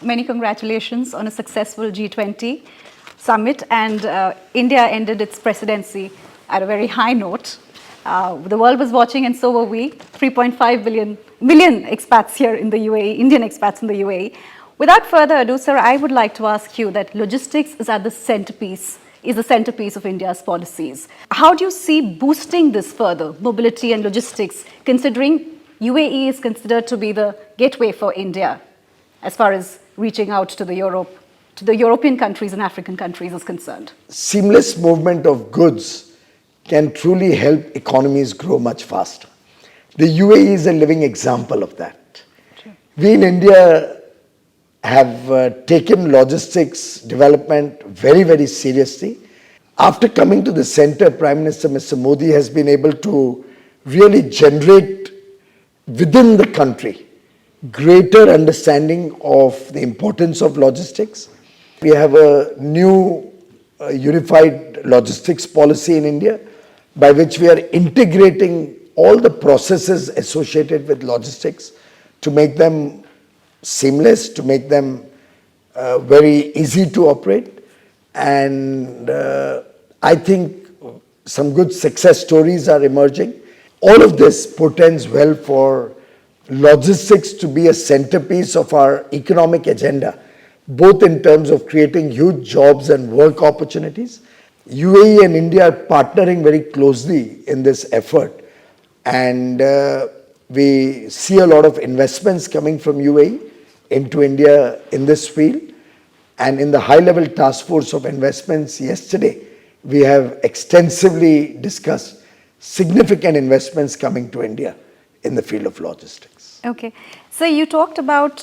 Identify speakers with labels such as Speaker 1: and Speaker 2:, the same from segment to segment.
Speaker 1: Many congratulations on a successful G20 summit, and India ended its presidency at a very high note. The world was watching and so were we. 3.5 million expats here in the UAE, Indian expats in the UAE. Without further ado, sir, I would like to ask you that logistics is at the centerpiece of India's policies. How do you see boosting this further, mobility and logistics, considering UAE is considered to be the gateway for India as far as reaching out to the European countries and African countries is concerned?
Speaker 2: Seamless movement of goods can truly help economies grow much faster. The UAE is a living example of that. Sure. We in India have taken logistics development very, very seriously. After coming to the center, Prime Minister Mr. Modi has been able to really generate within the country greater understanding of the importance of logistics. We have a new unified logistics policy in India by which we are integrating all the processes associated with logistics to make them seamless, to make them very easy to operate. And I think some good success stories are emerging. All of this portends well for logistics to be a centerpiece of our economic agenda, both in terms of creating huge jobs and work opportunities. UAE and India are partnering very closely in this effort, and we see a lot of investments coming from UAE into India in this field. And in the high-level task force of investments yesterday, we have extensively discussed significant investments coming to India in the field of logistics.
Speaker 1: Okay. So you talked about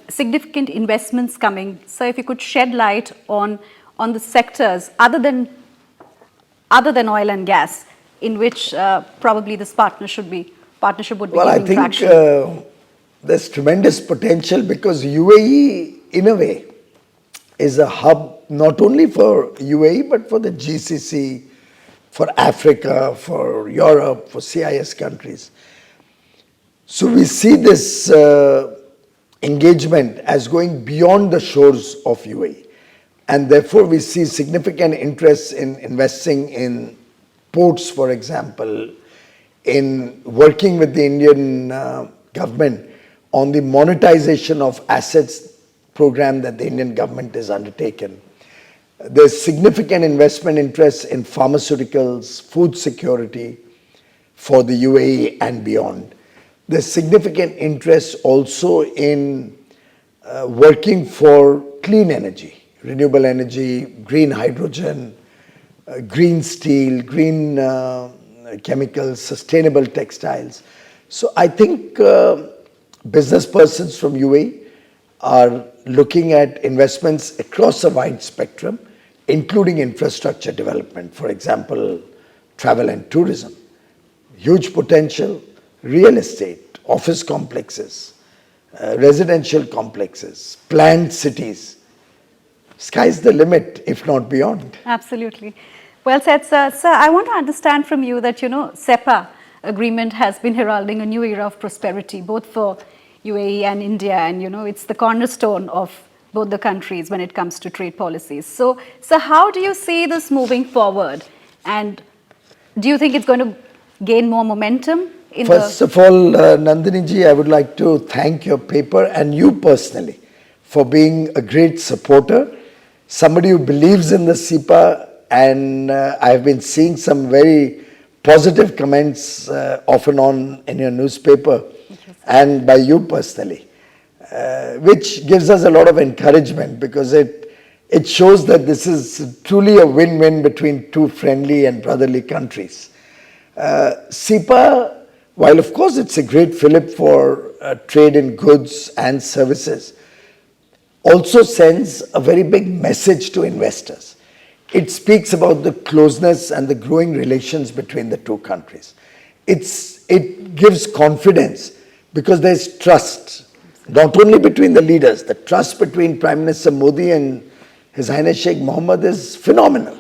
Speaker 1: significant investments coming. So if you could shed light on the sectors other than oil and gas, in which probably this partnership would be gaining traction.
Speaker 2: Well, I think there's tremendous potential because UAE, in a way, is a hub not only for UAE but for the GCC, for Africa, for Europe, for CIS countries. So we see this engagement as going beyond the shores of UAE, and therefore we see significant interest in investing in ports, for example, in working with the Indian government on the monetization of assets program that the Indian government has undertaken. There's significant investment interest in pharmaceuticals, food security for the UAE and beyond. There's significant interest also in working for clean energy, renewable energy, green hydrogen, green steel, green chemicals, sustainable textiles. So I think business persons from UAE are looking at investments across a wide spectrum, including infrastructure development, for example, travel and tourism. Huge potential, real estate, office complexes, residential complexes, planned cities. Sky's the limit, if not beyond.
Speaker 1: Absolutely. Well said, sir. Sir, I want to understand from you that, CEPA agreement has been heralding a new era of prosperity, both for UAE and India, and it's the cornerstone of both the countries when it comes to trade policies. So how do you see this moving forward, and do you think it's going to gain more momentum?
Speaker 2: First of all, Nandini ji, I would like to thank your paper and you personally for being a great supporter, somebody who believes in the CEPA, and I've been seeing some very positive comments off and on in your newspaper and by you personally, which gives us a lot of encouragement because it shows that this is truly a win-win between two friendly and brotherly countries. CEPA, while of course it's a great fillip for trade in goods and services, also sends a very big message to investors. It speaks about the closeness and the growing relations between the two countries. It gives confidence because there's trust, not only between the leaders. The trust between Prime Minister Modi and His Highness Sheikh Mohammed is phenomenal.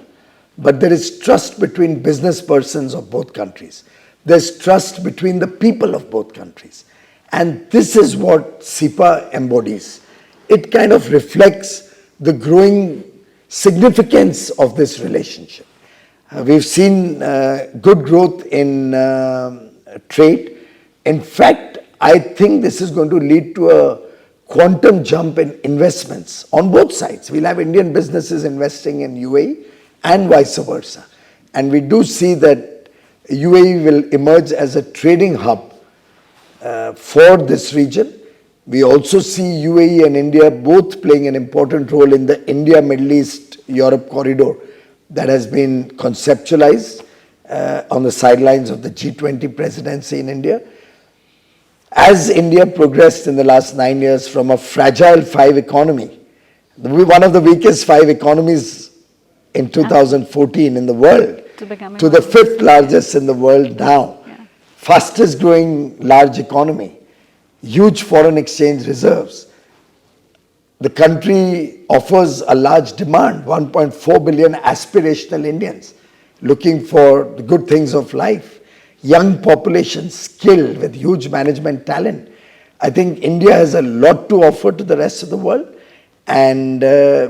Speaker 2: But there is trust between business persons of both countries. There's trust between the people of both countries. And this is what CEPA embodies. it kind of reflects the growing significance of this relationship. We've seen good growth in trade. In fact, I think this is going to lead to a quantum jump in investments on both sides. We'll have Indian businesses investing in UAE and vice versa. And we do see that UAE will emerge as a trading hub for this region. We also see UAE and India both playing an important role in the India, Middle East, Europe corridor that has been conceptualized on the sidelines of the G20 presidency in India. As India progressed in the last 9 years from a fragile 5 economy, one of the weakest 5 economies in 2014 in the world, to the 5th largest in the world now, fastest growing large economy, huge foreign exchange reserves. The country offers a large demand, 1.4 billion aspirational Indians looking for the good things of life. Young population, skilled with huge management talent. I think India has a lot to offer to the rest of the world, and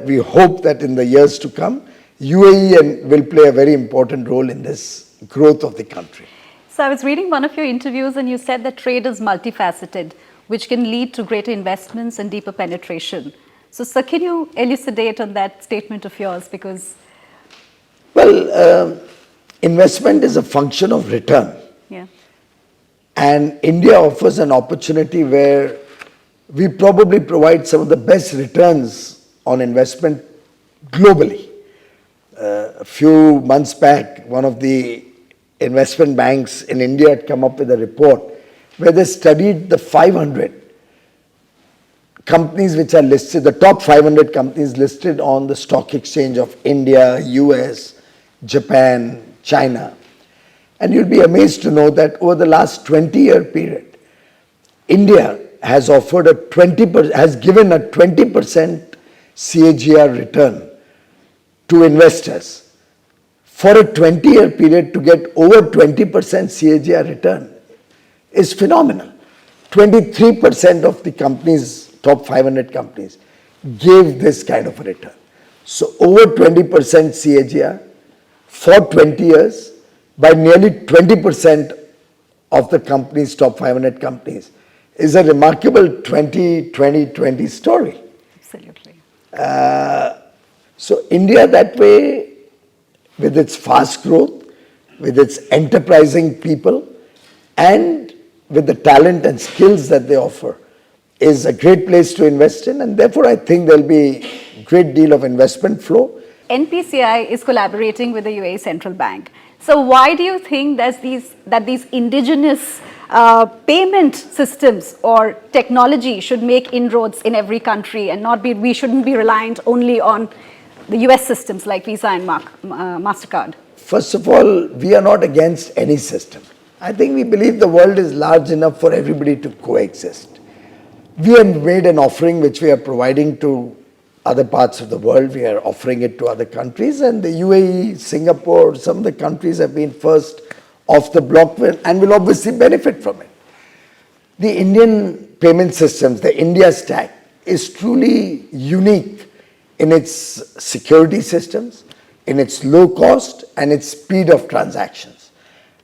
Speaker 2: we hope that in the years to come, UAE will play a very important role in this growth of the country.
Speaker 1: So I was reading one of your interviews and you said that trade is multifaceted, which can lead to greater investments and deeper penetration. So, sir, can you elucidate on that statement of yours? Because,
Speaker 2: well, investment is a function of return.
Speaker 1: yeah.
Speaker 2: And India offers an opportunity where we probably provide some of the best returns on investment globally. A few months back, one of the investment banks in India had come up with a report where they studied the 500 companies which are listed, the top 500 companies listed on the stock exchange of India, US, Japan, China. And you'll be amazed to know that over the last 20-year period, India has offered has given a 20% CAGR return to investors. For a 20-year period to get over 20% CAGR return is phenomenal. 23% of the companies, top 500 companies, gave this kind of a return. So over 20% CAGR for 20 years by nearly 20% of the companies, top 500 companies, is a remarkable 20-20-20 story.
Speaker 1: Absolutely.
Speaker 2: So India that way, with its fast growth, with its enterprising people, and with the talent and skills that they offer, is a great place to invest in, and therefore I think there'll be a great deal of investment flow.
Speaker 1: NPCI is collaborating with the UAE Central Bank. So why do you think that these indigenous payment systems or technology should make inroads in every country and we shouldn't be reliant only on the US systems like Visa and MasterCard?
Speaker 2: First of all, we are not against any system. I think we believe the world is large enough for everybody to coexist. We have made an offering which we are providing to other parts of the world. We are offering it to other countries, and the UAE, Singapore, some of the countries have been first off the block and will obviously benefit from it. The Indian payment systems, the India stack, is truly unique in its security systems, in its low cost and its speed of transactions.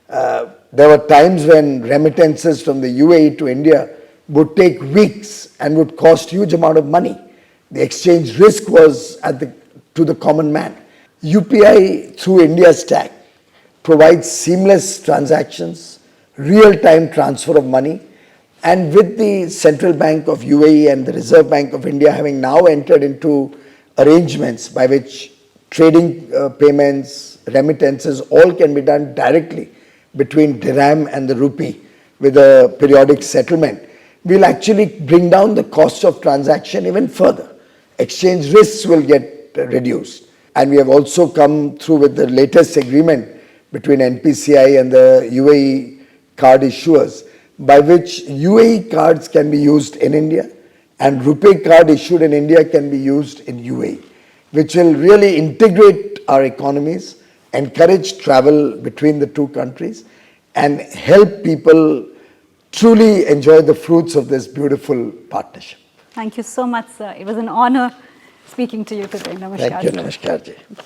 Speaker 2: There were times when remittances from the UAE to India would take weeks and would cost huge amount of money. The exchange risk was to the common man. UPI through India Stack provides seamless transactions, real-time transfer of money, and with the Central Bank of UAE and the Reserve Bank of India having now entered into arrangements by which trading payments, remittances, all can be done directly between dirham and the rupee with a periodic settlement, will actually bring down the cost of transaction even further. Exchange risks will get reduced. And we have also come through with the latest agreement between NPCI and the UAE card issuers, by which UAE cards can be used in India and RuPay card issued in India can be used in UAE, which will really integrate our economies, encourage travel between the two countries, and help people truly enjoy the fruits of this beautiful partnership.
Speaker 1: Thank you so much, sir. It was an honor speaking to you today. Namaskar.
Speaker 2: Thank you,
Speaker 1: sir.
Speaker 2: Namaskar ji.